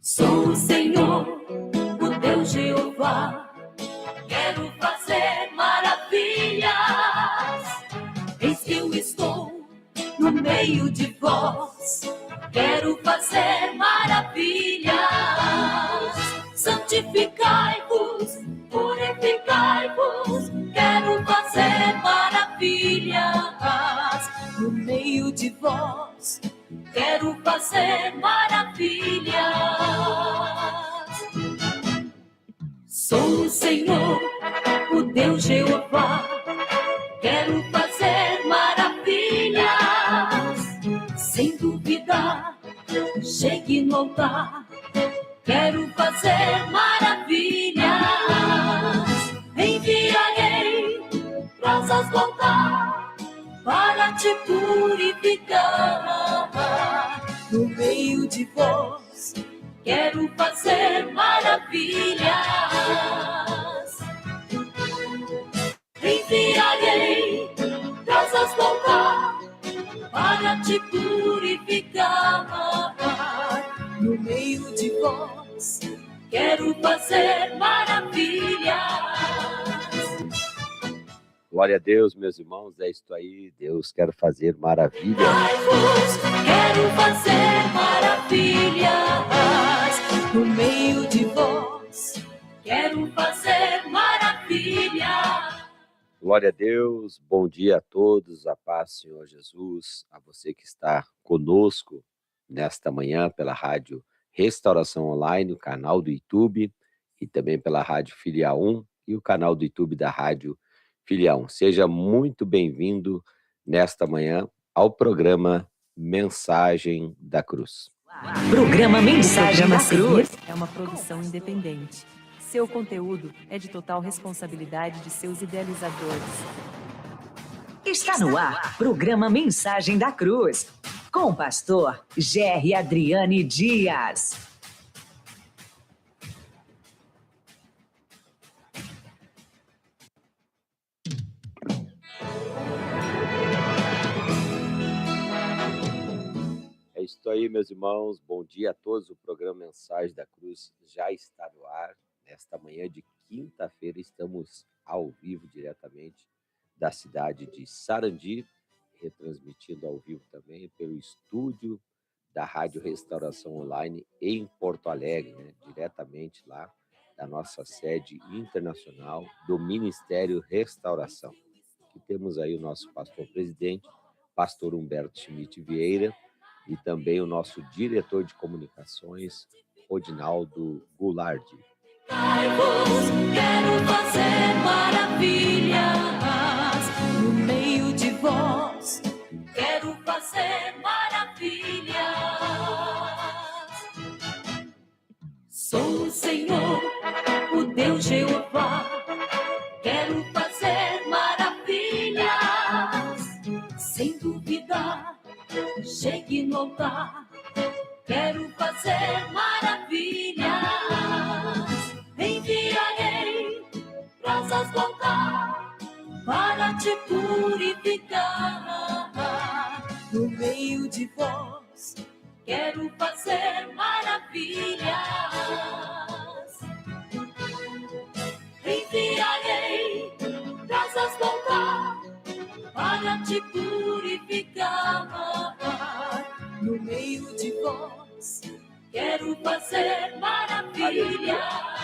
Sou o Senhor, o Deus Jeová, quero fazer maravilhas. Eis que eu estou no meio de vós, quero fazer maravilhas. Santificai-vos, purificai-vos, quero fazer maravilhas. No meio de vós, quero fazer maravilhas. Sou o Senhor, o Deus Jeová, quero fazer maravilhas. Sem dúvida, chegue no altar, quero fazer maravilhas. Enviarei brasas do altar para te purificar. No meio de vós, quero fazer maravilhas. Enviarei brasas do altar para te purificar. No meio de vós, quero fazer maravilhas. Glória a Deus, meus irmãos, é isto aí. Deus quer fazer maravilhas. Quero fazer maravilhas. No meio de vós, quero fazer maravilhas. Glória a Deus, bom dia a todos, a paz, Senhor Jesus, a você que está conosco nesta manhã pela Rádio Restauração Online, o canal do YouTube, e também pela Rádio Filial 1 e o canal do YouTube da Rádio Filial 1. Seja muito bem-vindo nesta manhã ao programa Mensagem da Cruz. Programa Mensagem da Cruz é uma produção independente. Seu conteúdo é de total responsabilidade de seus idealizadores. Está no ar, programa Mensagem da Cruz, com o pastor Gerry Adriane Dias. É isso aí, meus irmãos, bom dia a todos. O programa Mensagem da Cruz já está no ar. Nesta manhã de quinta-feira estamos ao vivo diretamente da cidade de Sarandi, retransmitindo ao vivo também pelo estúdio da Rádio Restauração Online em Porto Alegre, diretamente lá da nossa sede internacional do Ministério Restauração. E temos aí o nosso pastor-presidente, pastor Humberto Schmidt Vieira, e também o nosso diretor de comunicações, Odinaldo Goulart. Quero fazer maravilhas no meio de vós, quero fazer maravilhas. Sou o Senhor, o Deus Jeová, quero fazer maravilhas. Sem dúvida, chegue no altar, quero fazer maravilhas. Enviarei brasas do altar para te purificar. No meio de vós, quero fazer maravilhas. Enviarei brasas do altar para te purificar. No meio de vós, quero fazer maravilhas.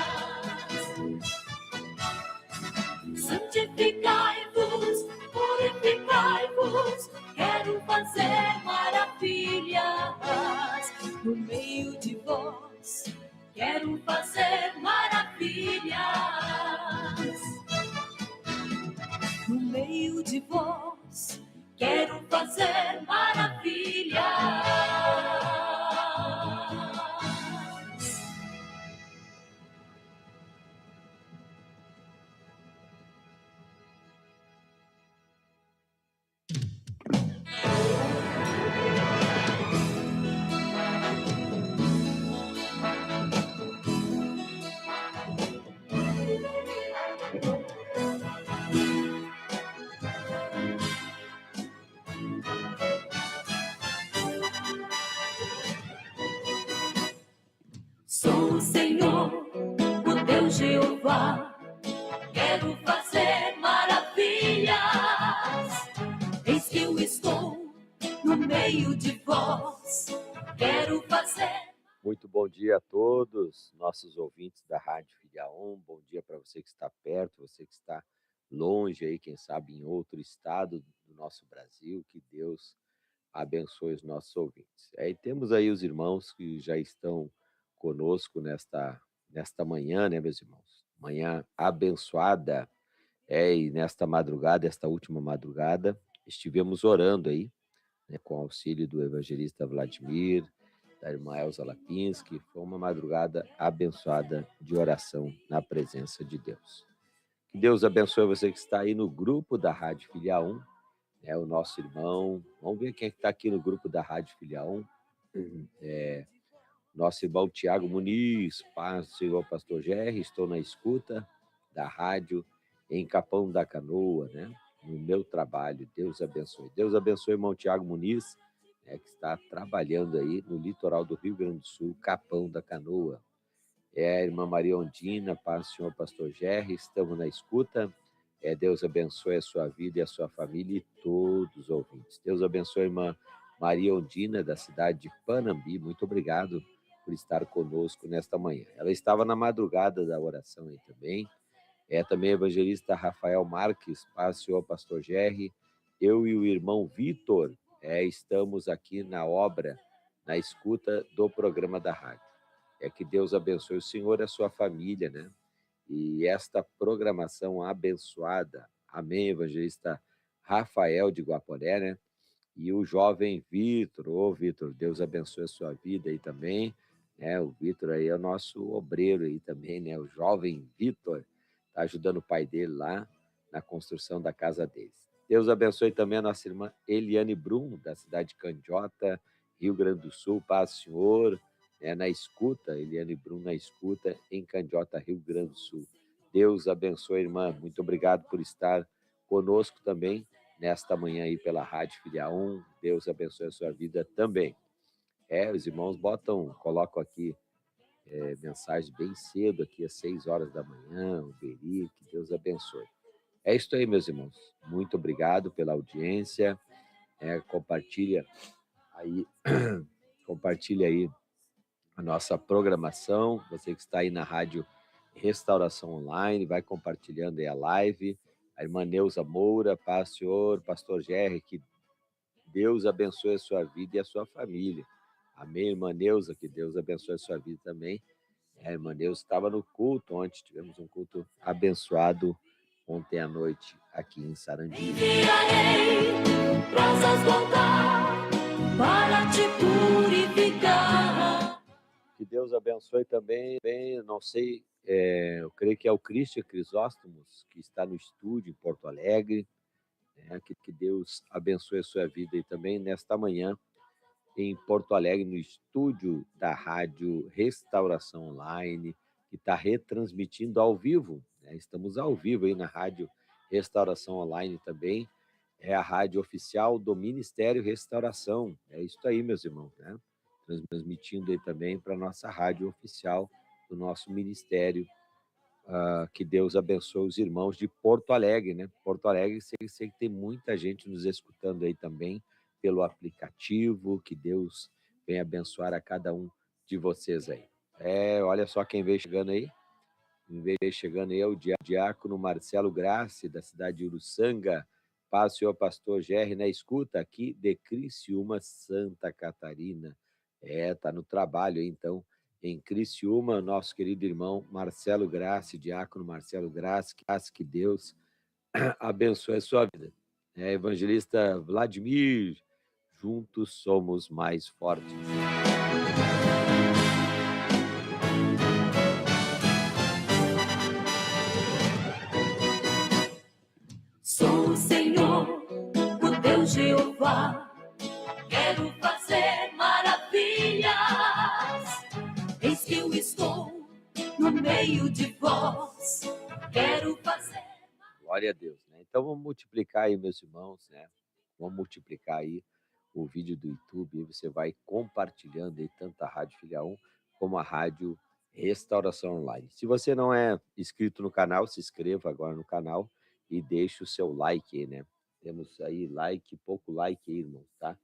Santificai-vos, purificai-vos, quero fazer maravilhas. No meio de vós, quero fazer maravilhas. No meio de vós, quero fazer maravilhas. Sou o Senhor, o Deus Jeová. Quero fazer maravilhas. Eis que eu estou no meio de vós. Quero fazer. Muito bom dia a todos, nossos ouvintes da Rádio Filial 1. Bom dia para você que está perto, você que está longe aí, quem sabe em outro estado do nosso Brasil. Que Deus abençoe os nossos ouvintes. Aí temos aí os irmãos que já estão conosco nesta manhã, né, meus irmãos? Manhã abençoada. E nesta madrugada, esta última madrugada, estivemos orando aí, né, com o auxílio do evangelista Vladimir, da irmã Elza Lapinski. Foi uma madrugada abençoada de oração na presença de Deus. Que Deus abençoe você que está aí no grupo da Rádio Filial 1, né, o nosso irmão. Vamos ver quem está aqui no grupo da Rádio Filial 1. Nosso irmão Tiago Muniz, paz do Senhor Pastor Gerry, estou na escuta da rádio em Capão da Canoa, né? No meu trabalho. Deus abençoe. Deus abençoe o irmão Tiago Muniz, né, que está trabalhando aí no litoral do Rio Grande do Sul, Capão da Canoa. A irmã Maria Ondina, paz do Senhor Pastor Gerry, estamos na escuta. Deus abençoe a sua vida e a sua família e todos os ouvintes. Deus abençoe a irmã Maria Ondina, da cidade de Panambi. Muito obrigado por estar conosco nesta manhã. Ela estava na madrugada da oração aí também. Também o evangelista Rafael Marques, paz do Senhor Pastor Gerry. Eu e o irmão Vitor estamos aqui na obra, na escuta do programa da rádio. Que Deus abençoe o senhor e a sua família, né? E esta programação abençoada. Amém, evangelista Rafael de Guaporé, né? E o jovem Vitor. Vitor, Deus abençoe a sua vida aí também. O Vitor aí é o nosso obreiro aí também, né? O jovem Vitor está ajudando o pai dele lá na construção da casa deles. Deus abençoe também a nossa irmã Eliane Brum, da cidade de Candiota, Rio Grande do Sul. Paz, Senhor. Na escuta, Eliane Brum na escuta, em Candiota, Rio Grande do Sul. Deus abençoe, irmã. Muito obrigado por estar conosco também nesta manhã aí pela Rádio Filial 1. Deus abençoe a sua vida também. Os irmãos colocam aqui mensagem bem cedo, aqui às 6 horas da manhã, o Beri, que Deus abençoe. É isso aí, meus irmãos. Muito obrigado pela audiência. Compartilha aí a nossa programação. Você que está aí na Rádio Restauração Online, vai compartilhando aí a live. A irmã Neuza Moura, paz, Senhor, Pastor Gerry, que Deus abençoe a sua vida e a sua família. Amém, irmã Neuza, que Deus abençoe a sua vida também. A irmã Neuza estava no culto ontem, tivemos um culto abençoado ontem à noite aqui em Sarandi. Enviarei brasas voltar para te purificar. Que Deus abençoe também, não sei, eu creio que é o Christian Crisóstomos, que está no estúdio em Porto Alegre. Que Deus abençoe a sua vida e também nesta manhã em Porto Alegre, no estúdio da Rádio Restauração Online, que está retransmitindo ao vivo. Estamos ao vivo aí na Rádio Restauração Online também. É a rádio oficial do Ministério Restauração. É isso aí, meus irmãos, né? Transmitindo aí também para a nossa rádio oficial do nosso ministério. Que Deus abençoe os irmãos de Porto Alegre, né? Porto Alegre, sei que tem muita gente nos escutando aí também pelo aplicativo. Que Deus venha abençoar a cada um de vocês aí. Olha só quem veio chegando aí. Quem veio chegando aí é o diácono Marcelo Grassi, da cidade de Uruçanga. Paz, Senhor Pastor Gerry, na escuta aqui de Criciúma, Santa Catarina. Tá no trabalho aí, então, em Criciúma, nosso querido irmão Marcelo Grassi, diácono Marcelo Grassi, que Deus abençoe a sua vida. Evangelista Vladimir, juntos somos mais fortes. Sou o Senhor, o Deus Jeová. Quero fazer maravilhas. Eis que eu estou no meio de vós. Quero fazer. Glória a Deus, né? Então vamos multiplicar aí, meus irmãos, né? Vamos multiplicar aí o vídeo do YouTube. Você vai compartilhando aí tanto a Rádio Filial 1 como a Rádio Restauração Online. Se você não é inscrito no canal, se inscreva agora no canal e deixe o seu like aí, né? Temos aí pouco like aí, irmão, tá?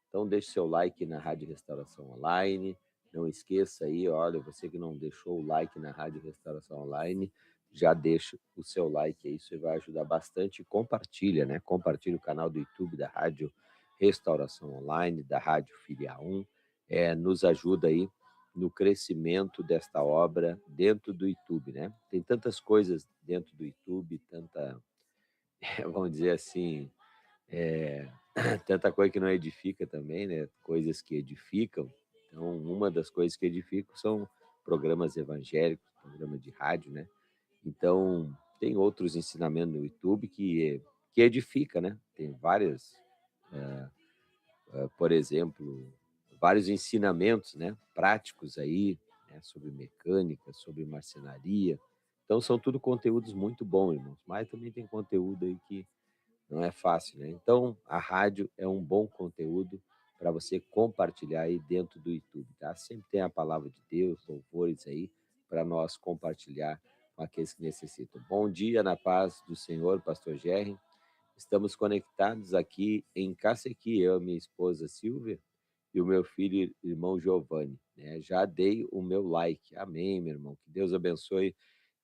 Então deixe seu like na Rádio Restauração Online. Não esqueça aí, olha, você que não deixou o like na Rádio Restauração Online, já deixa o seu like aí, isso vai ajudar bastante. Compartilha, né? Compartilha o canal do YouTube da Rádio Restauração Online, da Rádio Filia 1. Nos ajuda aí no crescimento desta obra dentro do YouTube, né? Tem tantas coisas dentro do YouTube, vamos dizer assim, tanta coisa que não edifica também, né? Coisas que edificam. Então, uma das coisas que edificam são programas evangélicos, programa de rádio, né? Então, tem outros ensinamentos no YouTube que edifica, né? Tem várias, por exemplo, vários ensinamentos, né, práticos aí, né, sobre mecânica, sobre marcenaria. Então, são tudo conteúdos muito bons, irmãos, mas também tem conteúdo aí que não é fácil, né? Então, a rádio é um bom conteúdo para você compartilhar aí dentro do YouTube, tá? Sempre tem a palavra de Deus, louvores aí, para nós compartilhar com aqueles que necessitam. Bom dia, na paz do Senhor, Pastor Gerry. Estamos conectados aqui em Cacequi, eu e minha esposa Silvia e o meu filho e irmão Giovanni, né? Já dei o meu like. Amém, meu irmão. Que Deus abençoe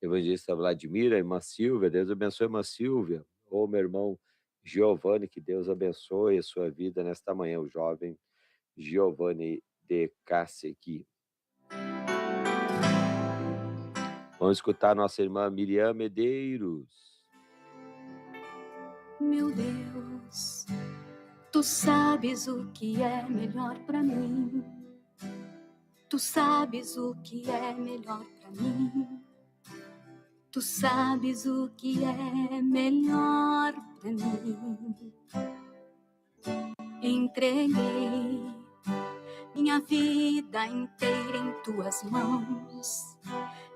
evangelista Vladimir, a irmã Silvia. Deus abençoe a irmã Silvia. Ô, meu irmão Giovanni, que Deus abençoe a sua vida nesta manhã, o jovem Giovanni de Cacequi. Vamos escutar a nossa irmã Miriam Medeiros. Meu Deus, tu sabes o que é melhor pra mim. Tu sabes o que é melhor pra mim. Tu sabes o que é melhor pra mim. Entreguei minha vida inteira em tuas mãos.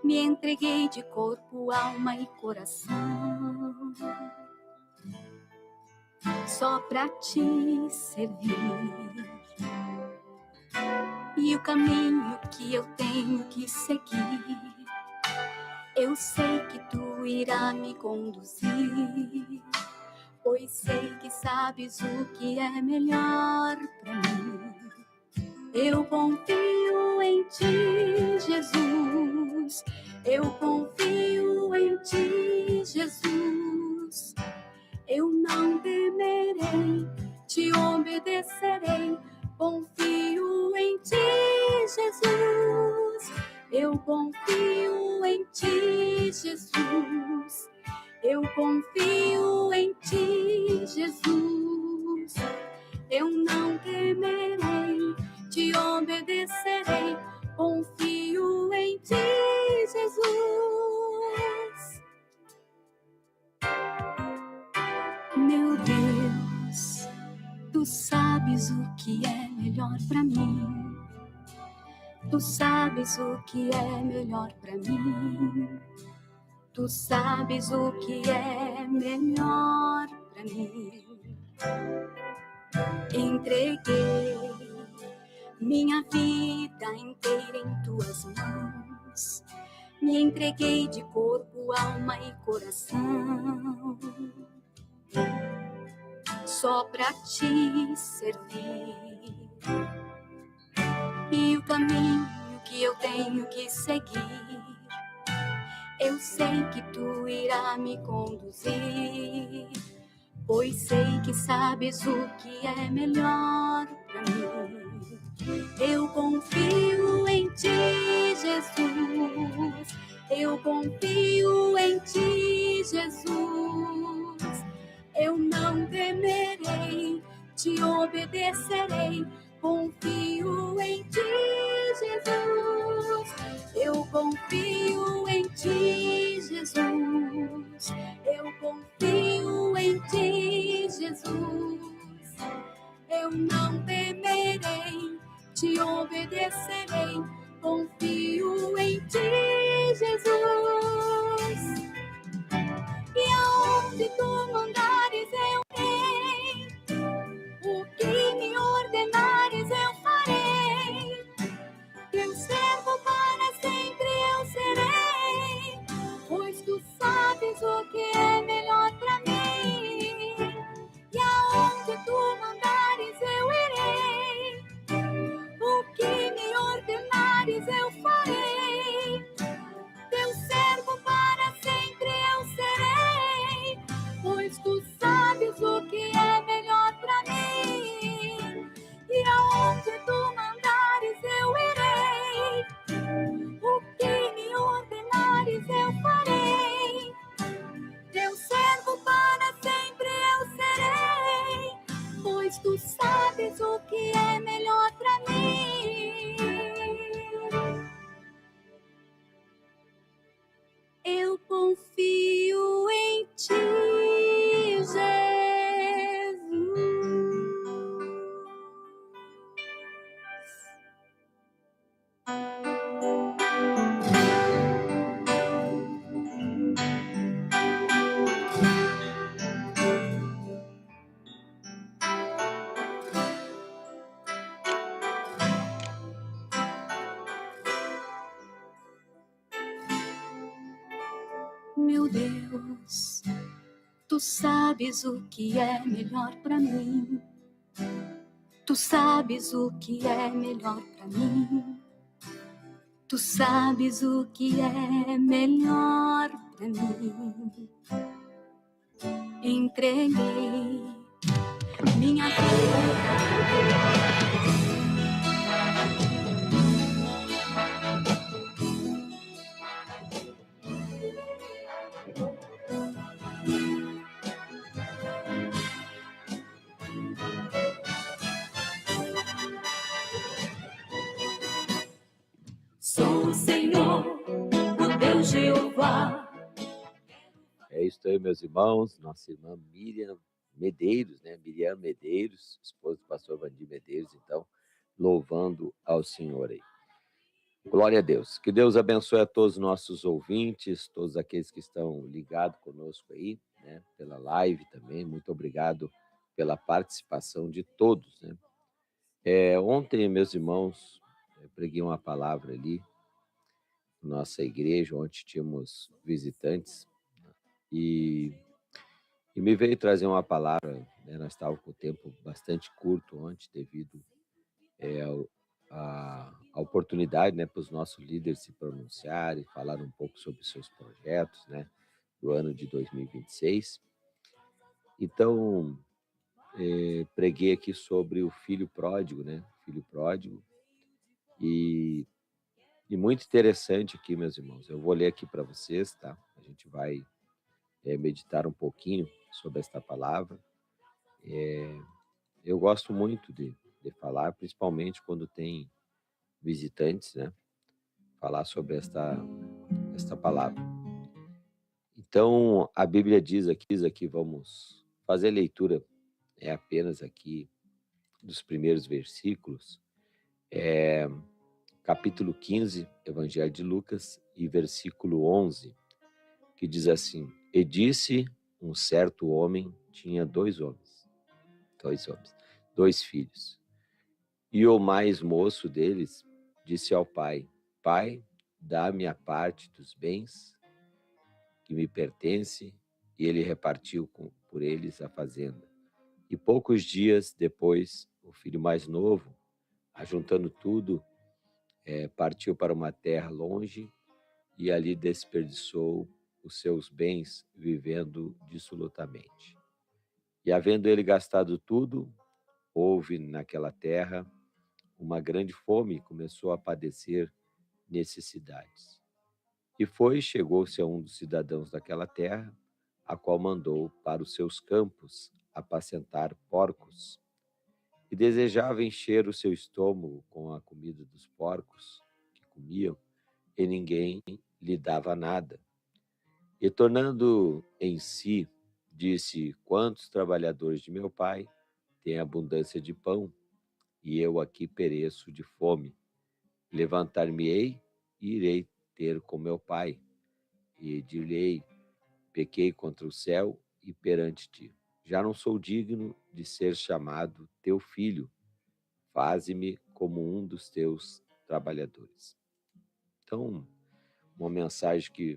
Me entreguei de corpo, alma e coração, só pra te servir. E o caminho que eu tenho que seguir, eu sei que tu irá me conduzir, pois sei que sabes o que é melhor pra mim. Eu confio em ti, Jesus. Eu confio em ti, Jesus. Eu não temerei, te obedecerei. Confio em ti, Jesus. Eu confio em ti, Jesus. Eu confio em ti, Jesus. Eu não temerei, te obedecerei. Confio em ti, Jesus. Meu Deus, tu sabes o que é melhor pra mim. Tu sabes o que é melhor pra mim. Tu sabes o que é melhor pra mim. Entreguei minha vida inteira em tuas mãos. Me entreguei de corpo, alma e coração, só pra te servir. E o caminho que eu tenho que seguir, eu sei que tu irá me conduzir, pois sei que sabes o que é melhor pra mim. Eu confio em ti, Jesus. Eu confio em ti, Jesus. Eu não temerei, te obedecerei. Confio em ti, Jesus. Eu confio em ti, Jesus. Eu confio em ti, Jesus. Eu não temerei, te obedecerei. Confio em ti, Jesus. E aonde tu mandares eu irei, o que me ordenares eu farei. Teu servo para sempre Meu Deus, tu sabes o que é melhor pra mim. Tu sabes o que é melhor pra mim. Tu sabes o que é melhor pra mim. Entreguei minha vida. Sou o Senhor, o Deus Jeová. É isso aí, meus irmãos. Nossa irmã Miriam Medeiros, né? Miriam Medeiros, esposa do pastor Vandir Medeiros, então, louvando ao Senhor aí. Glória a Deus. Que Deus abençoe a todos os nossos ouvintes, todos aqueles que estão ligados conosco aí, né? Pela live também. Muito obrigado pela participação de todos, né? Ontem, meus irmãos, eu preguei uma palavra ali na nossa igreja, onde tínhamos visitantes, e me veio trazer uma palavra, né? Nós estávamos com o tempo bastante curto ontem, devido a oportunidade, né, para os nossos líderes se pronunciarem, falar um pouco sobre os seus projetos, né, do ano de 2026. Então, preguei aqui sobre o filho pródigo, né, filho pródigo, e muito interessante aqui, meus irmãos. Eu vou ler aqui para vocês, tá? A gente vai meditar um pouquinho sobre esta palavra. Eu gosto muito de falar, principalmente quando tem visitantes, né? Falar sobre esta palavra. Então, a Bíblia diz aqui, vamos fazer leitura apenas aqui dos primeiros versículos, capítulo 15, Evangelho de Lucas, e versículo 11, que diz assim: E disse um certo homem, tinha dois filhos. E o mais moço deles disse ao pai: Pai, dá-me a parte dos bens que me pertence. E ele repartiu por eles a fazenda. E poucos dias depois, o filho mais novo, ajuntando tudo, partiu para uma terra longe e ali desperdiçou os seus bens, vivendo dissolutamente. E havendo ele gastado tudo, houve naquela terra uma grande fome e começou a padecer necessidades. E chegou-se a um dos cidadãos daquela terra, a qual mandou para os seus campos apacentar porcos. E desejava encher o seu estômago com a comida dos porcos que comiam, e ninguém lhe dava nada. E tornando em si, disse: Quantos trabalhadores de meu pai têm abundância de pão, e eu aqui pereço de fome. Levantar-me-ei e irei ter com meu pai, e dir-lhe-ei: Pequei contra o céu e perante ti. Já não sou digno de ser chamado teu filho. Faze-me como um dos teus trabalhadores. Então, uma mensagem que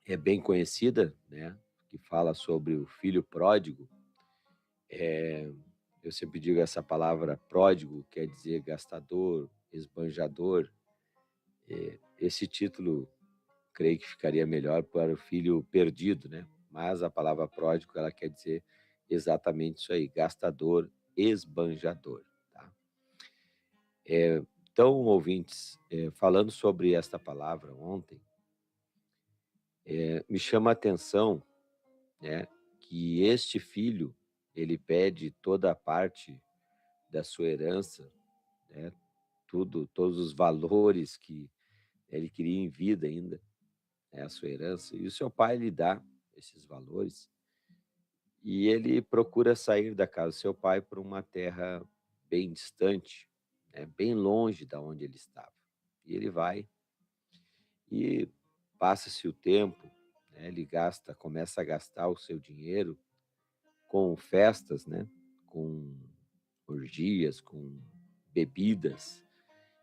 é bem conhecida, né? Que fala sobre o filho pródigo. Eu sempre digo, essa palavra pródigo quer dizer gastador, esbanjador. Esse título, creio que ficaria melhor para o filho perdido, né? Mas a palavra pródigo, ela quer dizer exatamente isso aí, gastador, esbanjador, tá? Então, ouvintes, falando sobre esta palavra ontem, me chama a atenção, né, que este filho, ele pede toda a parte da sua herança, né, todos os valores que ele queria em vida ainda, né, a sua herança, e o seu pai lhe dá esses valores, e ele procura sair da casa do seu pai para uma terra bem distante, né, bem longe da onde ele estava. E ele vai e passa-se o tempo, né, ele começa a gastar o seu dinheiro com festas, né, com orgias, com bebidas.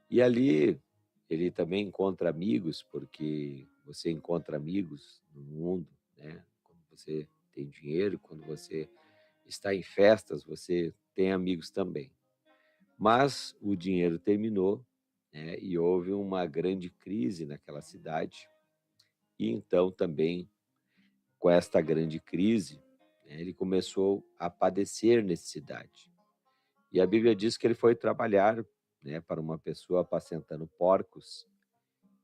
E ali ele também encontra amigos, porque você encontra amigos no mundo, né? Quando você tem dinheiro, quando você está em festas, você tem amigos também. Mas o dinheiro terminou, né? E houve uma grande crise naquela cidade. E então também, com esta grande crise, né, ele começou a padecer necessidade. E a Bíblia diz que ele foi trabalhar, né, para uma pessoa apacentando porcos,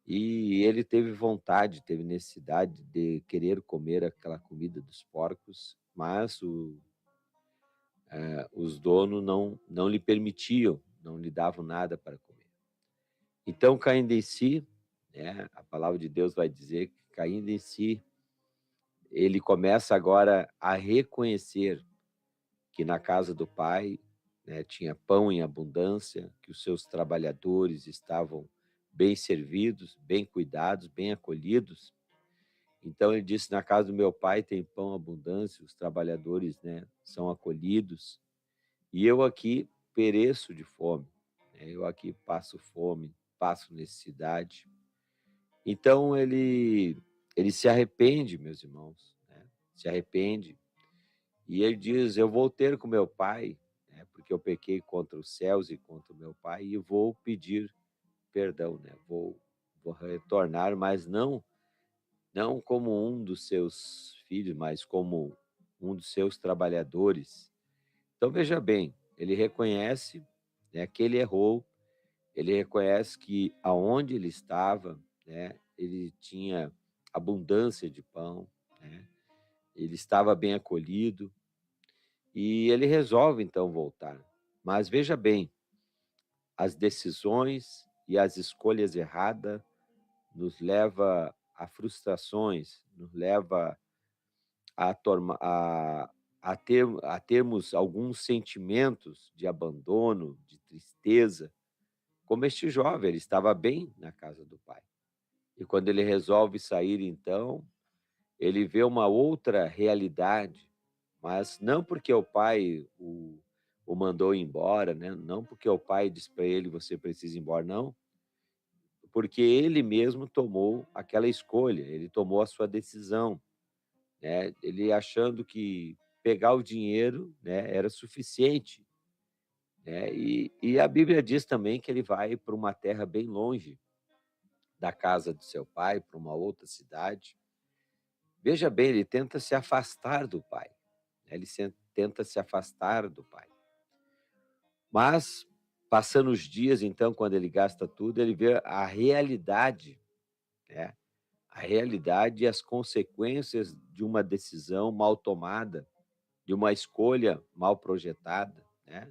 e ele teve vontade, teve necessidade de querer comer aquela comida dos porcos, mas os donos não lhe permitiam, não lhe davam nada para comer. Então, caindo em si, né, a palavra de Deus vai dizer que caindo em si, ele começa agora a reconhecer que na casa do pai, né, tinha pão em abundância, que os seus trabalhadores estavam bem servidos, bem cuidados, bem acolhidos. Então ele disse: na casa do meu pai tem pão em abundância, os trabalhadores, né, são acolhidos, e eu aqui pereço de fome, né, eu aqui passo fome, passo necessidade. Então ele se arrepende, meus irmãos, né, se arrepende. E ele diz: eu vou ter com meu pai, né, porque eu pequei contra os céus e contra o meu pai, e vou pedir perdão, né? Vou retornar, mas não como um dos seus filhos, mas como um dos seus trabalhadores. Então veja bem, ele reconhece, né, que ele errou, ele reconhece que aonde ele estava, né, ele tinha abundância de pão, né, ele estava bem acolhido, e ele resolve então voltar. Mas veja bem, as decisões e as escolhas erradas nos leva a frustrações, nos leva a, a termos alguns sentimentos de abandono, de tristeza, como este jovem, ele estava bem na casa do pai. E quando ele resolve sair, então, ele vê uma outra realidade, mas não porque o pai o mandou embora, né? Não porque o pai disse para ele: você precisa ir embora, não, porque ele mesmo tomou aquela escolha, ele tomou a sua decisão, né? Ele achando que pegar o dinheiro, né, era suficiente, né? E a Bíblia diz também que ele vai para uma terra bem longe da casa do seu pai, para uma outra cidade. Veja bem, ele tenta se afastar do pai, né? Tenta se afastar do pai. Mas, passando os dias, então, quando ele gasta tudo, ele vê a realidade, né? A realidade e as consequências de uma decisão mal tomada, de uma escolha mal projetada, né?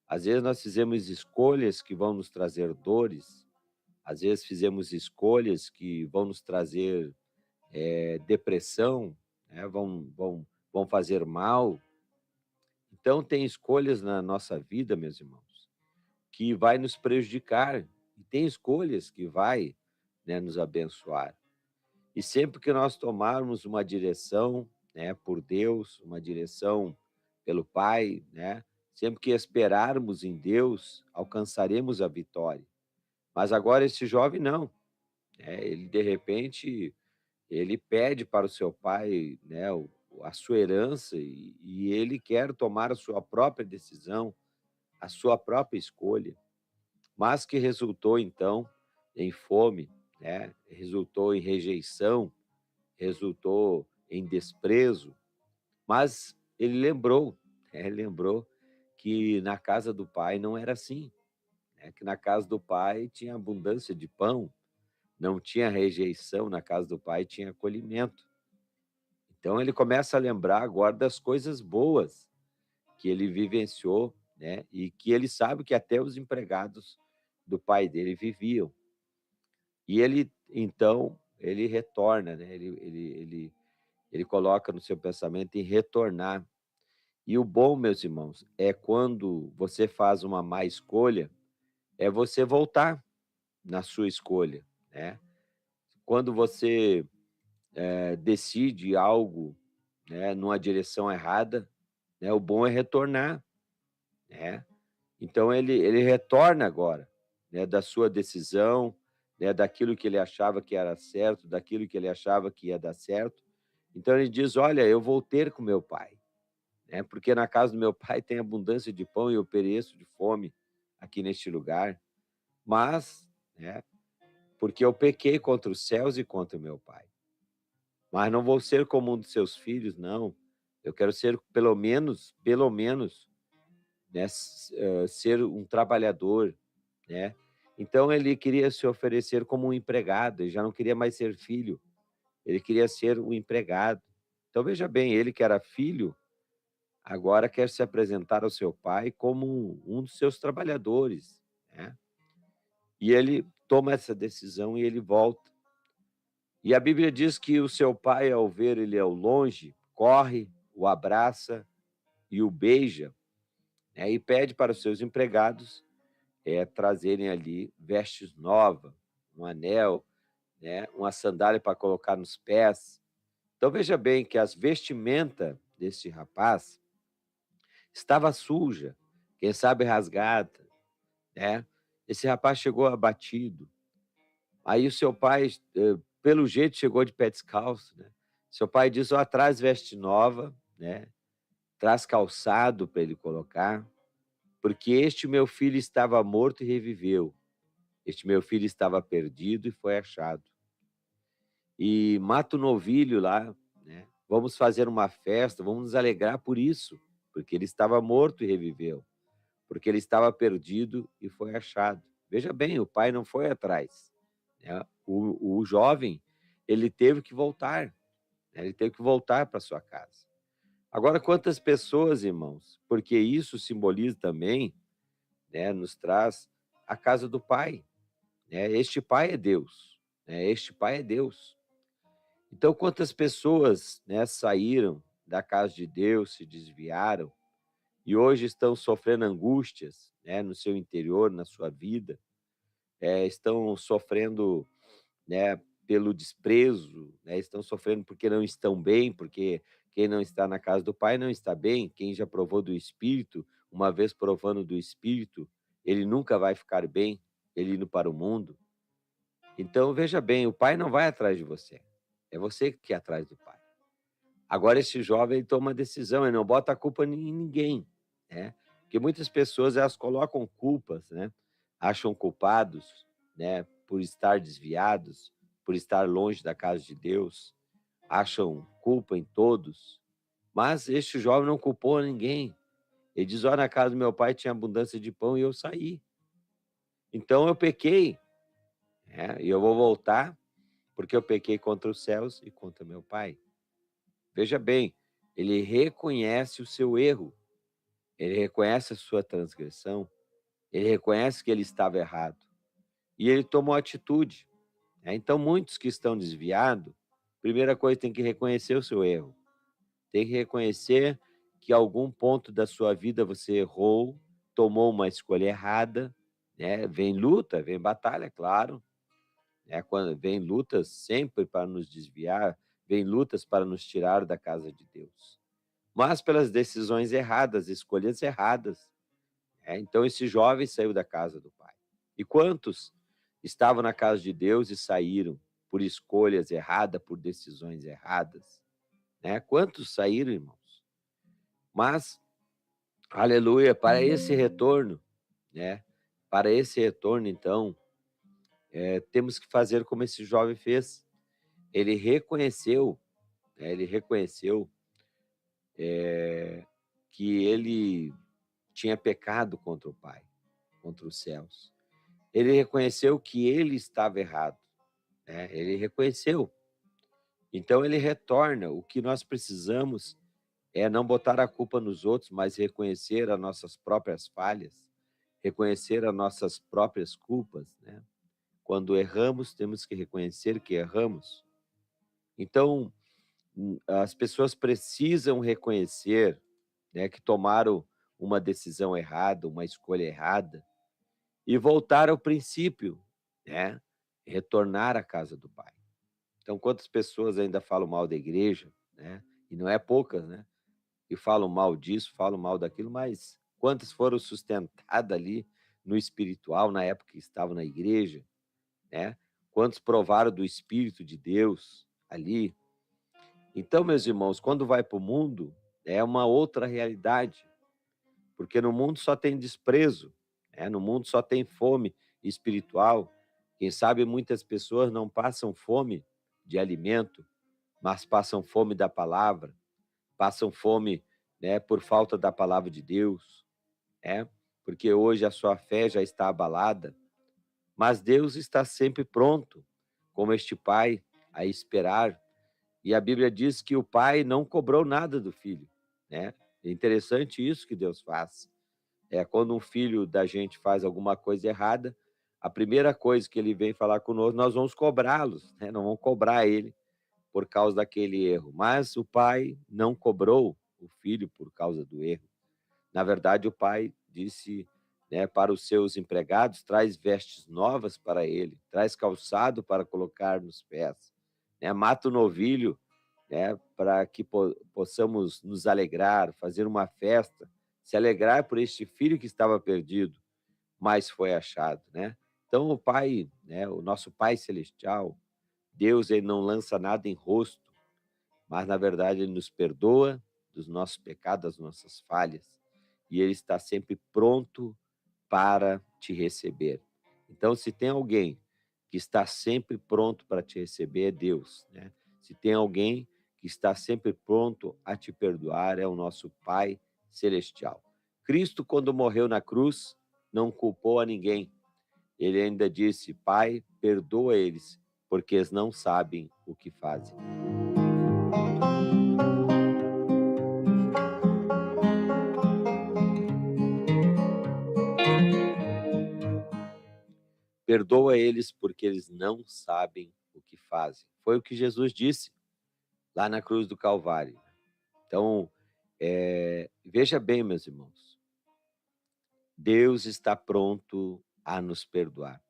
Às vezes nós fizemos escolhas que vão nos trazer dores, às vezes fizemos escolhas que vão nos trazer depressão, né? Vão fazer mal. Então tem escolhas na nossa vida, meus irmãos, que vai nos prejudicar, e tem escolhas que vai, né, nos abençoar. E sempre que nós tomarmos uma direção, né, por Deus, uma direção pelo Pai, né, sempre que esperarmos em Deus, alcançaremos a vitória. Mas agora esse jovem não, né, ele de repente, ele pede para o seu pai, né, a sua herança, e ele quer tomar a sua própria decisão, a sua própria escolha, mas que resultou então em fome, né, resultou em rejeição, resultou em desprezo, mas ele lembrou, lembrou que na casa do pai não era assim, né? Que na casa do pai tinha abundância de pão, não tinha rejeição, na casa do pai tinha acolhimento. Então ele começa a lembrar agora das coisas boas que ele vivenciou, né? E que ele sabe que até os empregados do pai dele viviam. E ele, então, ele retorna, né? Ele coloca no seu pensamento em retornar. E o bom, meus irmãos, é quando você faz uma má escolha, é você voltar na sua escolha, né? Quando você decide algo, né, numa direção errada, né, o bom é retornar, né? Então ele retorna agora, né, da sua decisão, né, daquilo que ele achava que era certo, daquilo que ele achava que ia dar certo. Então ele diz: "Olha, eu vou ter com meu pai, né, porque na casa do meu pai tem abundância de pão e eu pereço de fome aqui neste lugar, mas, né, porque eu pequei contra os céus e contra o meu pai. Mas não vou ser como um dos seus filhos, não. Eu quero ser pelo menos, né, ser um trabalhador", né. Então ele queria se oferecer como um empregado, ele já não queria mais ser filho, ele queria ser um empregado. Então veja bem, ele que era filho, agora quer se apresentar ao seu pai como um dos seus trabalhadores, né. E ele toma essa decisão e ele volta. E a Bíblia diz que o seu pai, ao ver ele ao longe, corre, o abraça e o beija, né, e pede para os seus empregados trazerem ali vestes novas, um anel, né, uma sandália para colocar nos pés. Então veja bem que as vestimentas desse rapaz estava suja, quem sabe rasgada, né? Esse rapaz chegou abatido. Aí o seu pai, pelo jeito, chegou de pé descalço, né? Seu pai diz: "Ó, traz veste nova, né? Traz calçado para ele colocar, porque este meu filho estava morto e reviveu. Este meu filho estava perdido e foi achado. E mata o novilho lá, né? Vamos fazer uma festa, vamos nos alegrar por isso, porque ele estava morto e reviveu, porque ele estava perdido e foi achado." Veja bem, o pai não foi atrás, né? O jovem, ele teve que voltar, né? Ele teve que voltar para sua casa. Agora, quantas pessoas, irmãos, porque isso simboliza também, né, nos traz a casa do pai, né? Este pai é Deus, né? Este pai é Deus. Então, quantas pessoas, né, saíram da casa de Deus, se desviaram e hoje estão sofrendo angústias, né, no seu interior, na sua vida, estão sofrendo, né, pelo desprezo, né, estão sofrendo porque não estão bem, porque quem não está na casa do Pai não está bem. Quem já provou do Espírito, uma vez provando do Espírito, ele nunca vai ficar bem, ele indo para o mundo. Então, veja bem, o Pai não vai atrás de você, é você que é atrás do Pai. Agora esse jovem ele toma uma decisão, ele não bota a culpa em ninguém, né, porque muitas pessoas elas colocam culpas, né, acham culpados, né, por estar desviados, por estar longe da casa de Deus, acham culpa em todos, mas este jovem não culpou ninguém. Ele diz: "Olha, na casa do meu pai tinha abundância de pão e eu saí. Então eu pequei, né, e eu vou voltar, porque eu pequei contra os céus e contra meu pai." Veja bem, ele reconhece o seu erro, ele reconhece a sua transgressão, ele reconhece que ele estava errado e ele tomou atitude, né. Então muitos que estão desviados, primeira coisa tem que reconhecer o seu erro, tem que reconhecer que algum ponto da sua vida você errou, tomou uma escolha errada, né. Vem luta, vem batalha, claro, né, quando vem lutas sempre para nos desviar, vem lutas para nos tirar da casa de Deus, mas pelas decisões erradas, escolhas erradas, né. Então esse jovem saiu da casa do pai. E quantos estavam na casa de Deus e saíram por escolhas erradas, por decisões erradas, né? Quantos saíram, irmãos? Mas, aleluia, para esse retorno, né? Para esse retorno, então, temos que fazer como esse jovem fez. Ele reconheceu, né, ele reconheceu que ele tinha pecado contra o Pai, contra os céus. Ele reconheceu que ele estava errado, né? Ele reconheceu. Então ele retorna. O que nós precisamos é não botar a culpa nos outros, mas reconhecer as nossas próprias falhas, reconhecer as nossas próprias culpas, né? Quando erramos, temos que reconhecer que erramos. Então, as pessoas precisam reconhecer, né, que tomaram uma decisão errada, uma escolha errada, e voltar ao princípio, né, retornar à casa do Pai. Então, quantas pessoas ainda falam mal da igreja, né, e não é poucas, né, e falam mal disso, falam mal daquilo, mas quantas foram sustentadas ali no espiritual, na época que estavam na igreja, né? Quantos provaram do Espírito de Deus ali? Então, meus irmãos, quando vai para o mundo, é uma outra realidade, porque no mundo só tem desprezo, né? No mundo só tem fome espiritual. Quem sabe muitas pessoas não passam fome de alimento, mas passam fome da palavra, passam fome, né, por falta da palavra de Deus, né? Porque hoje a sua fé já está abalada, mas Deus está sempre pronto, como este pai, a esperar. E a Bíblia diz que o pai não cobrou nada do filho, né? É interessante isso que Deus faz. É quando um filho da gente faz alguma coisa errada, a primeira coisa que ele vem falar conosco, nós vamos cobrá-los, né? Não vamos cobrar ele por causa daquele erro. Mas o pai não cobrou o filho por causa do erro. Na verdade, o pai disse, né, para os seus empregados: traz vestes novas para ele, traz calçado para colocar nos pés, né, mata o novilho, né, para que possamos nos alegrar, fazer uma festa, se alegrar por este filho que estava perdido, mas foi achado, né? Então o pai, né, o nosso Pai Celestial, Deus, ele não lança nada em rosto, mas na verdade ele nos perdoa dos nossos pecados, das nossas falhas, e ele está sempre pronto para te receber. Então, se tem alguém que está sempre pronto para te receber, é Deus, né? Se tem alguém que está sempre pronto a te perdoar, é o nosso Pai Celestial. Cristo, quando morreu na cruz, não culpou a ninguém. Ele ainda disse: Pai, perdoa eles, porque eles não sabem o que fazem. Perdoa eles porque eles não sabem o que fazem. Foi o que Jesus disse lá na cruz do Calvário. Então, veja bem, meus irmãos, Deus está pronto a nos perdoar.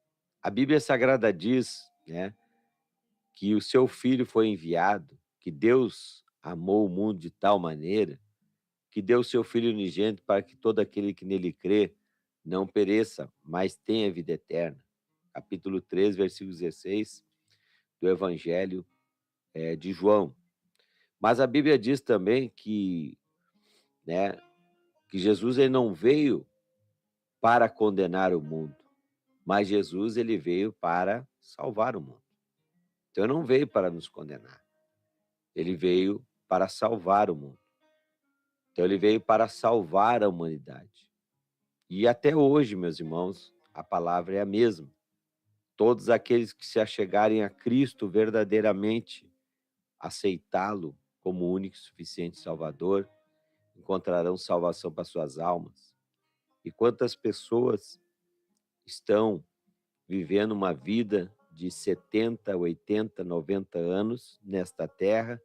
A Bíblia Sagrada diz, né, que o seu Filho foi enviado, que Deus amou o mundo de tal maneira que deu o seu Filho unigênito para que todo aquele que nele crê não pereça, mas tenha vida eterna. Capítulo 3, versículo 16 do Evangelho de João. Mas a Bíblia diz também que, né, que Jesus ele não veio para condenar o mundo, mas Jesus ele veio para salvar o mundo. Então ele não veio para nos condenar, ele veio para salvar o mundo. Então ele veio para salvar a humanidade. E até hoje, meus irmãos, a palavra é a mesma. Todos aqueles que se achegarem a Cristo verdadeiramente, aceitá-lo como único e suficiente Salvador, encontrarão salvação para suas almas. E quantas pessoas estão vivendo uma vida de 70, 80, 90 anos nesta terra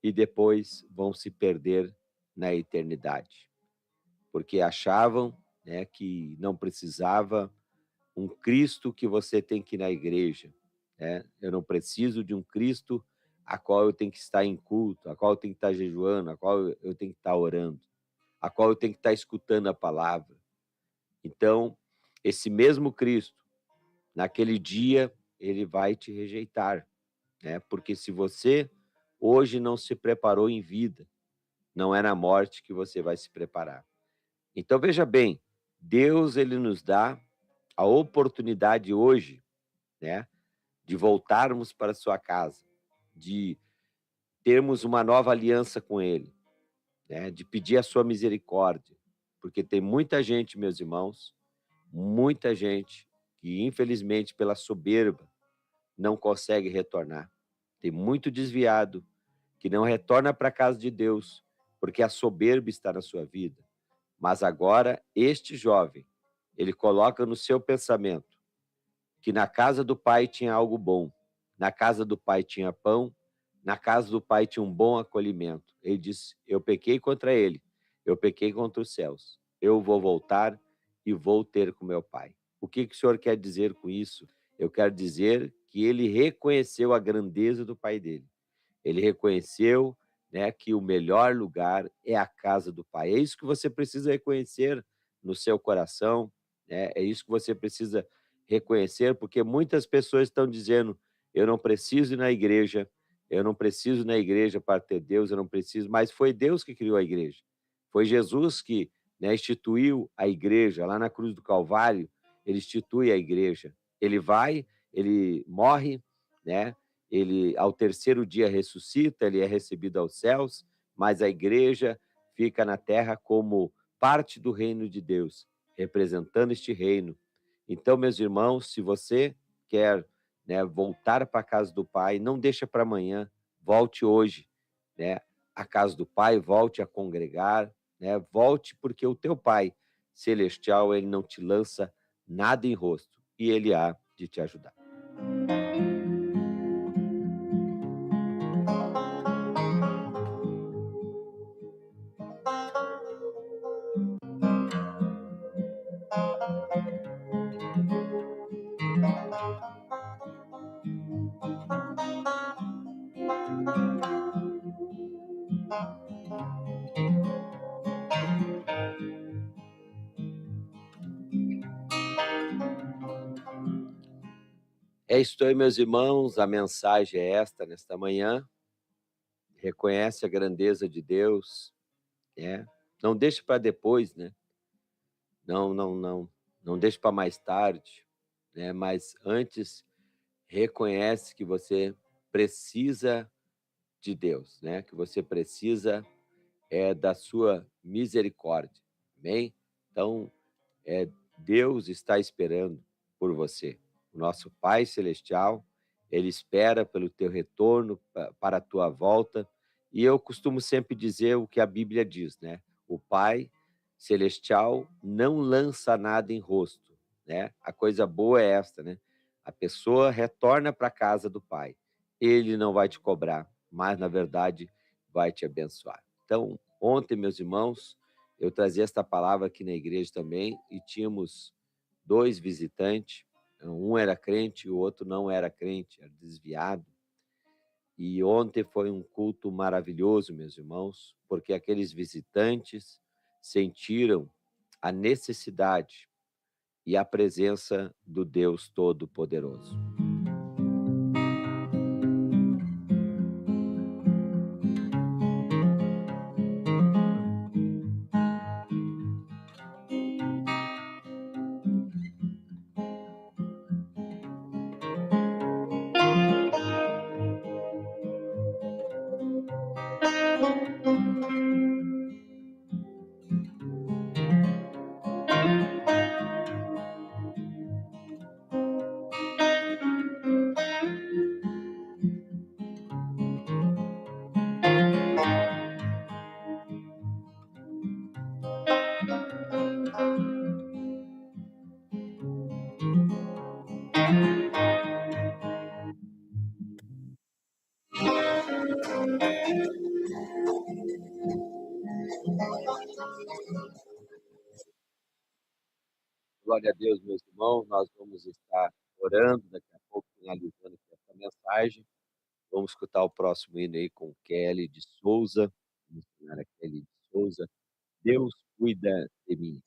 e depois vão se perder na eternidade, porque achavam, né, que não precisava um Cristo que você tem que ir na igreja, né? Eu não preciso de um Cristo a qual eu tenho que estar em culto, a qual eu tenho que estar jejuando, a qual eu tenho que estar orando, a qual eu tenho que estar escutando a palavra. Então, esse mesmo Cristo, naquele dia, ele vai te rejeitar, né? Porque se você hoje não se preparou em vida, não é na morte que você vai se preparar. Então, veja bem, Deus ele nos dá a oportunidade hoje, né, de voltarmos para a sua casa, de termos uma nova aliança com ele, né, de pedir a sua misericórdia, porque tem muita gente, meus irmãos, muita gente que infelizmente pela soberba não consegue retornar. Tem muito desviado que não retorna para a casa de Deus porque a soberba está na sua vida. Mas agora este jovem, ele coloca no seu pensamento que na casa do pai tinha algo bom, na casa do pai tinha pão, na casa do pai tinha um bom acolhimento. Ele disse: eu pequei contra ele, eu pequei contra os céus, eu vou voltar e vou ter com meu pai. O que o senhor quer dizer com isso? Eu quero dizer que ele reconheceu a grandeza do pai dele. Ele reconheceu, né, que o melhor lugar é a casa do pai. É isso que você precisa reconhecer no seu coração, né? É isso que você precisa reconhecer, porque muitas pessoas estão dizendo: eu não preciso ir na igreja, eu não preciso ir na igreja para ter Deus, eu não preciso, mas foi Deus que criou a igreja. Foi Jesus que, né, instituiu a igreja lá na cruz do Calvário, ele institui a igreja. Ele vai, ele morre, né? Ele ao terceiro dia ressuscita, ele é recebido aos céus, mas a igreja fica na terra como parte do reino de Deus, representando este reino. Então, meus irmãos, se você quer, né, voltar para a casa do Pai, não deixa para amanhã, volte hoje, né, à casa do Pai, volte a congregar, né, volte porque o teu Pai celestial, ele não te lança nada em rosto e ele há de te ajudar. É isto aí, meus irmãos, a mensagem é esta nesta manhã. Reconhece a grandeza de Deus, né? Não deixe para depois, né? Não deixe para mais tarde, né? Mas antes reconhece que você precisa de Deus, né? Que você precisa da sua misericórdia. Amém? Então, Deus está esperando por você. O nosso Pai Celestial, ele espera pelo teu retorno, para a tua volta. E eu costumo sempre dizer o que a Bíblia diz, né? O Pai Celestial não lança nada em rosto, né? A coisa boa é esta, né? A pessoa retorna para a casa do Pai. Ele não vai te cobrar, mas, na verdade, vai te abençoar. Então, ontem, meus irmãos, eu trazia esta palavra aqui na igreja também e tínhamos 2 visitantes, um era crente e o outro não era crente, era desviado. E ontem foi um culto maravilhoso, meus irmãos, porque aqueles visitantes sentiram a necessidade e a presença do Deus Todo-Poderoso. Glória a Deus, meus irmãos, nós vamos estar orando daqui a pouco, finalizando aqui essa mensagem. Vamos escutar o próximo hino aí com Kelly de Souza, missionária Kelly de Souza. Deus cuida de mim.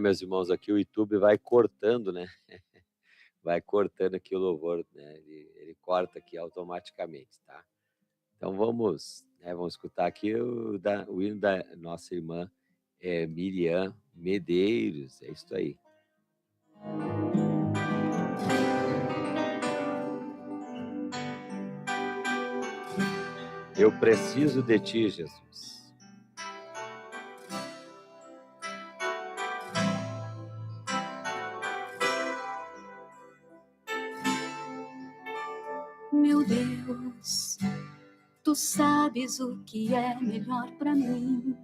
Meus irmãos, aqui o YouTube vai cortando, né? Vai cortando aqui o louvor, né? Ele corta aqui automaticamente, tá? Então vamos escutar aqui o hino da nossa irmã Miriam Medeiros. É isso aí. Eu preciso de ti, Jesus. Meu Deus, tu sabes o que é melhor pra mim.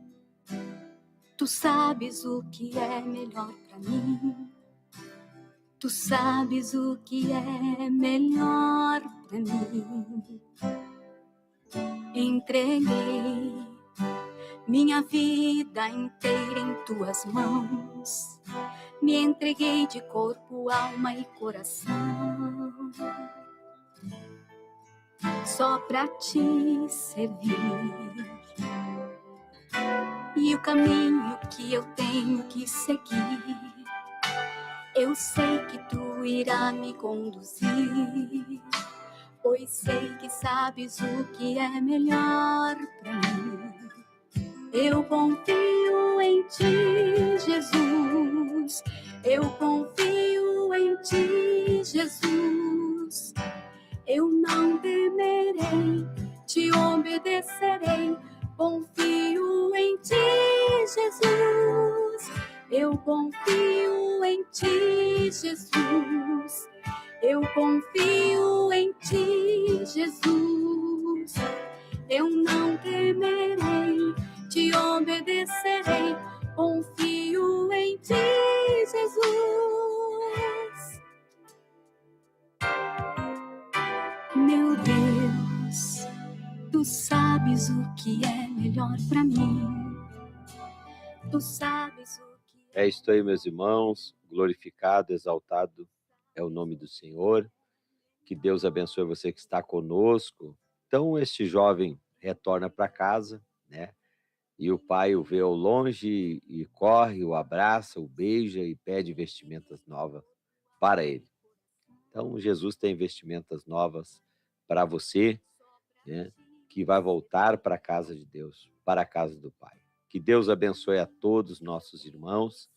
Tu sabes o que é melhor pra mim. Tu sabes o que é melhor pra mim. Entreguei minha vida inteira em tuas mãos. Me entreguei de corpo, alma e coração, só pra te servir. E o caminho que eu tenho que seguir, eu sei que tu irá me conduzir, pois sei que sabes o que é melhor pra mim. Eu confio em ti, Jesus. Eu confio em ti, Jesus. Eu não temerei, te obedecerei. Confio em ti, Jesus. Eu confio em ti, Jesus. Eu confio em ti, Jesus. Eu não temerei, te obedecerei. Confio em ti, Jesus. Meu Deus, tu sabes o que é melhor pra mim. Tu sabes o que É isso aí, meus irmãos. Glorificado, exaltado é o nome do Senhor. Que Deus abençoe você que está conosco. Então, este jovem retorna para casa, né? E o pai o vê ao longe e corre, o abraça, o beija e pede vestimentas novas para ele. Então, Jesus tem vestimentas novas para você, né? Que vai voltar para a casa de Deus, para a casa do Pai. Que Deus abençoe a todos os nossos irmãos,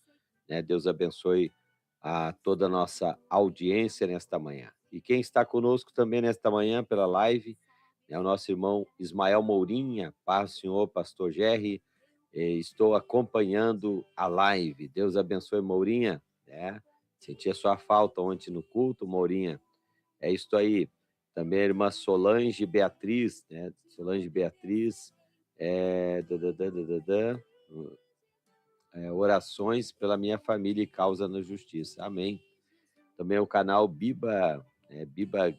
né? Deus abençoe a toda a nossa audiência nesta manhã. E quem está conosco também nesta manhã pela live é o nosso irmão Ismael Mourinha. Paz, Senhor, pastor Jerry. Estou acompanhando a live. Deus abençoe, Mourinha. Senti a sua falta ontem no culto, Mourinha. É isso aí. Também a irmã Solange Beatriz, né? Solange Beatriz, orações pela minha família e causa na justiça. Amém. Também o canal Biba, Biba,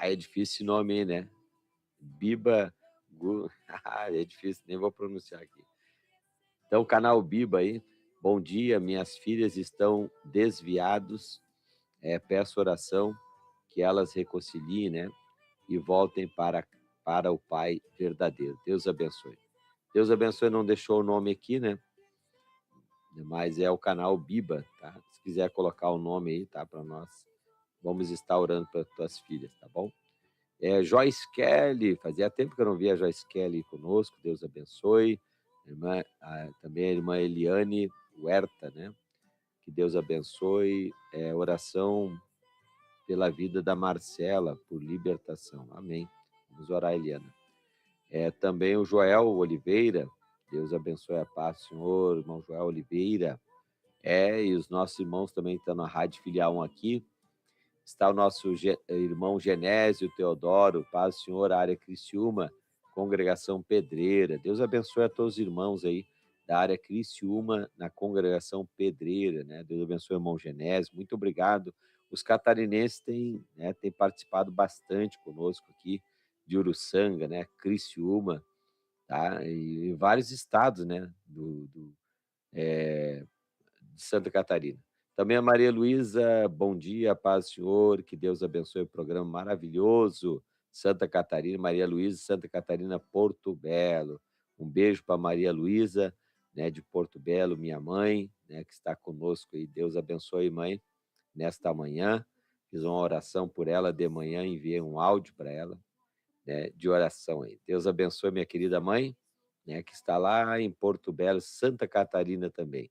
é difícil esse nome aí, né? Biba, é difícil, nem vou pronunciar aqui. Então, o canal Biba aí, bom dia, minhas filhas estão desviados, peço oração que elas reconciliem, né? E voltem para o Pai verdadeiro. Deus abençoe. Deus abençoe, não deixou o nome aqui, né? Mas é o canal Biba, tá? Se quiser colocar o nome aí, tá? Para nós, vamos estar orando para tuas filhas, tá bom? Joyce Kelly, fazia tempo que eu não via a Joyce Kelly conosco, Deus abençoe. Também a irmã Eliane Huerta, né? Que Deus abençoe. Oração pela vida da Marcela, por libertação. Amém. Vamos orar, Eliana. Também o Joel Oliveira, Deus abençoe a paz, Senhor, irmão Joel Oliveira. E os nossos irmãos também estão na Rádio Filial 1 aqui. Está o nosso irmão Genésio Teodoro, paz, Senhor, área Criciúma, congregação Pedreira. Deus abençoe a todos os irmãos aí da área Criciúma, na congregação Pedreira, né? Deus abençoe o irmão Genésio, muito obrigado. Os catarinenses têm participado bastante conosco aqui, de Uruçanga, né? Criciúma, tá? E vários estados, né? De Santa Catarina. Também a Maria Luísa, bom dia, paz do Senhor, que Deus abençoe o programa maravilhoso. Santa Catarina, Maria Luísa, Santa Catarina, Porto Belo. Um beijo para Maria Luísa, né, de Porto Belo, minha mãe, né, que está conosco aí. Deus abençoe, mãe, nesta manhã. Fiz uma oração por ela de manhã, enviei um áudio para ela, né, de oração aí. Deus abençoe minha querida mãe, né, que está lá em Porto Belo, Santa Catarina também.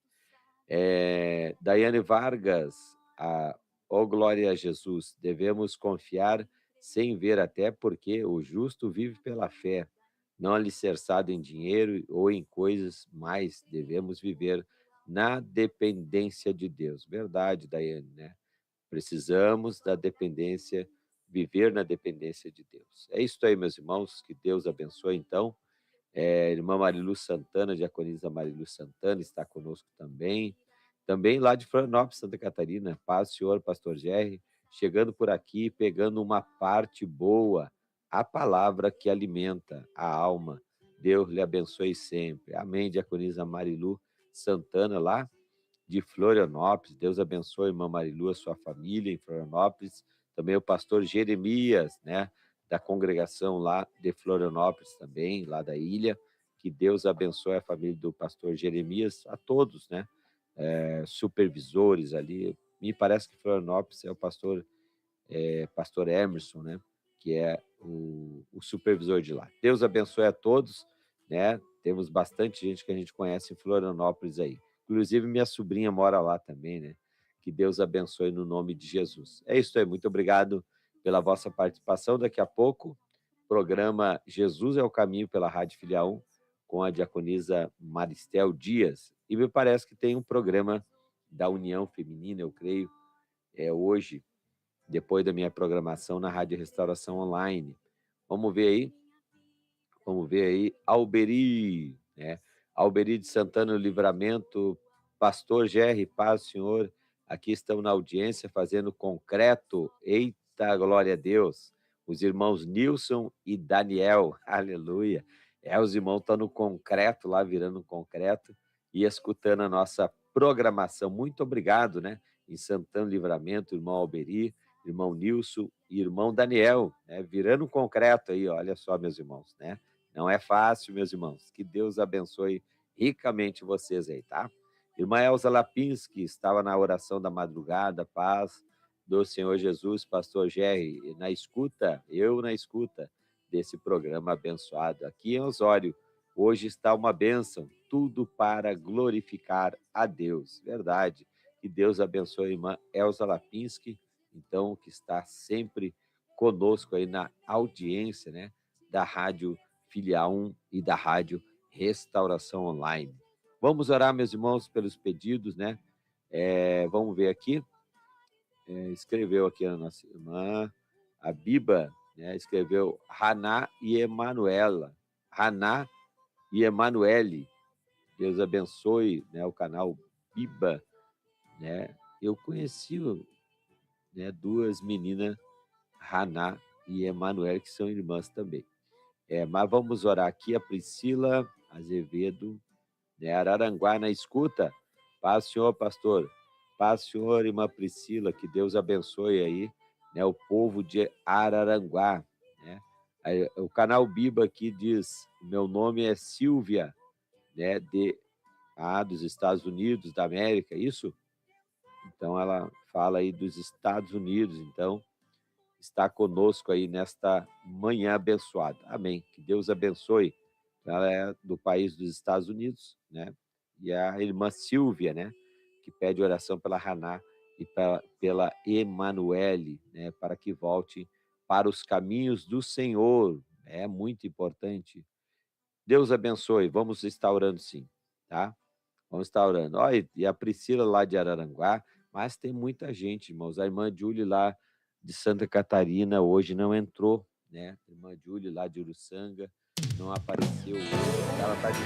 Daiane Vargas, ó glória a Jesus, devemos confiar sem ver, até porque o justo vive pela fé, não alicerçado em dinheiro ou em coisas, mas devemos viver na dependência de Deus. Verdade, Daiane, né? Precisamos da dependência, viver na dependência de Deus. É isso aí, meus irmãos, que Deus abençoe, então. Irmã Marilu Santana, diaconisa Marilu Santana, está conosco também. Também lá de Florianópolis, Santa Catarina. Paz, senhor, pastor Jerry, chegando por aqui, pegando uma parte boa, a palavra que alimenta a alma. Deus lhe abençoe sempre. Amém, diaconisa Marilu Santana, lá de Florianópolis. Deus abençoe, irmã Marilu, a sua família em Florianópolis. Também o pastor Jeremias, né, da congregação lá de Florianópolis também, lá da ilha. Que Deus abençoe a família do pastor Jeremias, a todos, né, supervisores ali. Me parece que Florianópolis é o pastor Emerson, né, que é o supervisor de lá. Deus abençoe a todos, né? Temos bastante gente que a gente conhece em Florianópolis aí. Inclusive, minha sobrinha mora lá também, né? Que Deus abençoe no nome de Jesus. É isso aí, muito obrigado pela vossa participação. Daqui a pouco, programa Jesus é o Caminho pela Rádio Filial 1, com a diaconisa Maristel Dias. E me parece que tem um programa da União Feminina, eu creio, hoje, depois da minha programação na Rádio Restauração Online. Vamos ver aí, Alberi, né? Alberi de Santana, Livramento, pastor Jerry, paz, senhor, aqui estamos na audiência fazendo concreto, eita, glória a Deus, os irmãos Nilson e Daniel, aleluia, os irmãos estão no concreto lá, virando concreto e escutando a nossa programação, muito obrigado, né, em Santana, Livramento, irmão Alberi, irmão Nilson e irmão Daniel, né, virando concreto aí, olha só, meus irmãos, né, não é fácil, meus irmãos. Que Deus abençoe ricamente vocês aí, tá? Irmã Elza Lapinski estava na oração da madrugada, paz do Senhor Jesus, pastor Jerry, eu na escuta desse programa abençoado. Aqui em Osório, hoje está uma bênção, tudo para glorificar a Deus. Verdade. Que Deus abençoe a irmã Elza Lapinski, então, que está sempre conosco aí na audiência, né, da Rádio Filial 1 e da Rádio Restauração Online. Vamos orar, meus irmãos, pelos pedidos, né? Vamos ver aqui. Escreveu aqui a nossa irmã, a Biba, né? Escreveu Haná e Emanuela. Haná e Emanuele. Deus abençoe, né, o canal Biba, né? Eu conheci, né, duas meninas, Haná e Emanuele, que são irmãs também. Mas vamos orar aqui, a Priscila Azevedo, né, Araranguá na escuta. Paz, senhor, pastor. Paz, senhor, irmã Priscila, que Deus abençoe aí, né, o povo de Araranguá, né. Aí, o canal Biba aqui diz, meu nome é Silvia, né, dos Estados Unidos da América, isso? Então ela fala aí dos Estados Unidos, então está conosco aí nesta manhã abençoada. Amém. Que Deus abençoe. Ela é do país dos Estados Unidos, né? E a irmã Silvia, né, que pede oração pela Haná e pela Emanuele, né, para que volte para os caminhos do Senhor. É muito importante. Deus abençoe. Vamos estar orando sim, tá? Vamos estar orando. Olha, e a Priscila lá de Araranguá, mas tem muita gente, irmãos. A irmã Júlia lá de Santa Catarina hoje não entrou, né? A irmã Júlia lá de Uruçanga não apareceu hoje. Ela está de